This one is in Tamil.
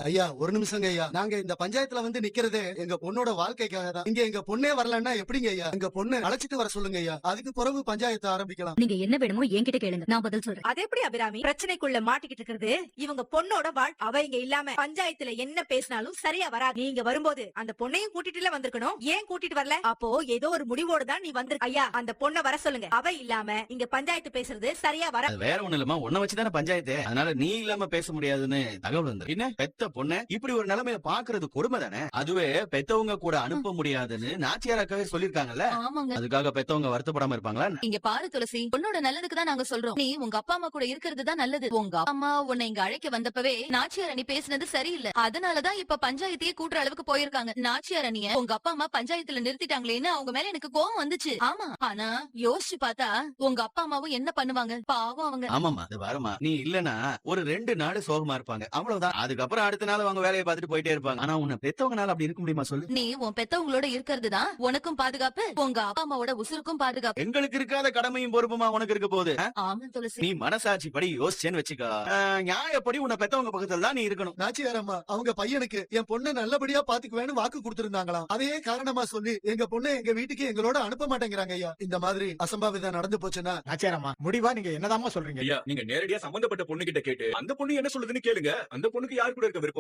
ஐயா ஒரு நிமிஷங்க ஐயா, நாங்க இந்த பஞ்சாயத்துல வந்து நிக்கிறதே எங்க பொண்ணோட வாழ்க்கைக்காக தான். இங்க எங்க பொண்ணே வரலன்னா எப்படிங்க ஐயா? எங்க பொண்ணு அழைச்சிட்டு வர சொல்லுங்க ஐயா, அதுக்கு பிறகு பஞ்சாயத்தை ஆரம்பிக்கலாம். நீங்க என்ன வேணுமோ என்கிட்ட கேளுங்க, நான் பதில் சொல்றேன். அது எப்படி அபிராமி? பிரச்சனைக்குள்ள மாட்டிக்கிட்டு இருக்கிறது இவங்க பொண்ணோட அவ இங்க இல்லாம பஞ்சாயத்துல என்ன பேசினாலும் சரியா வராது. நீங்க வரும்போது அந்த பொண்ணையும் கூட்டிட்டுல வந்திருக்கணும். ஏன் கூட்டிட்டு வரல? அப்போ ஏதோ ஒரு முடிவோட தான் நீ வந்திருக்க. ஐயா அந்த பொண்ணை வர சொல்லுங்க. அவ இல்லாம இங்க பஞ்சாயத்து பேசுறது சரியா வர. வேற ஒண்ணு இல்லமா, உன்ன வச்சுதானே பஞ்சாயத்து. அதனால நீ இல்லாம பேச முடியாதுன்னு தகவல் வந்து என்ன பெத்த பொண்ணு இப்படி ஒரு நிலைமையில பாக்குறது கொடுமை தானே. அதுவே பெத்தவங்க கூட அனுப்ப முடியாதுன்னு நாச்சியாராக்கவே சொல்லிருக்காங்கல்ல. ஆமாங்க, அதுக்காக பெத்தவங்க வருத்தப்படாம இருப்பாங்களா? இங்க பாரு துளசி, உன்னோட நல்லதுக்கு தான் நாங்க சொல்றோம். நீ உங்க அப்பா அம்மா கூட இருக்கிறது தான் நல்லது. உங்க அம்மா உன்னை இங்க அழைக்க வந்தப்பவே நாச்சியார் அணி பேசினது சரியில்லை. அதனாலதான் இப்ப பஞ்சாயத்தையே கூட்டுற அளவுக்கு போயிருக்காங்க. நாச்சியார் அணிய உங்க அப்பா அம்மா பஞ்சாயத்துல நிறுத்திட்டாங்களேன்னு அவங்க மேல எனக்கு கோவம் வந்துச்சு. ஆமா, ஆனா யோசிச்சு பார்த்தா உங்க அப்பா அம்மாவும் என்ன பண்ணுவாங்க பாவம் அவங்க. ஆமாமா, அது வரமா நீ இல்லனா ஒரு 2 நாள் சோகமா இருப்பாங்க, அவ்வளவுதான். அதுக்கப்புறம் அடுத்த நாள் அவங்க வேலையை பார்த்துட்டு போயிட்டே இருப்பாங்க. ஆனா உன்னை பெத்தவங்கனால அப்படி இருக்க முடியுமா சொல்லு? நீ உன் பெத்தவங்களோட இருக்கிறது தான் உனக்கும் பாதுகாப்பு, உங்க அப்பா அம்மாவோட உசுருக்கும் பாதுகாப்பு. எங்களுக்கு இருக்காத கடமையும் பொறுப்புமா உனக்கு இருக்க போகுது? ஆமா துளசி, நீ மனசாட்சி படி யோசிச்சேன்னு வச்சுக்கோ, நியாயப்படி உன்னை பெத்தவங்க பக்கத்துல தான் நீ இருக்கணும். நாச்சியாரம்மா அவங்க பையனுக்கு என் பொண்ணை நல்லபடியா பாத்துக்குவேன்னு வாக்கு கொடுத்திருந்தாங்களாம். அதையே காரணமா சொல்லி எங்க பொண்ணை எங்க வீட்டுக்கு எங்களோட அனுப்ப மாட்டேங்கிறாங்க ஐயா. இந்த மாதிரி அசம்பாவிதம் நடந்து போச்சுன்னா நாச்சியாரம்மா முடிவா நீங்க என்னதாம்மா சொல்றீங்க? ஐயா நீங்க நேரடியா சம்பந்தப்பட்ட பொண்ணு கிட்ட கேட்டு அந்த பொண்ணு என்ன சொல்லுதுன்னு கேளுங்க. அந்த பொண்ணுக்கு யாரு கூட இருக்க விருப்பம்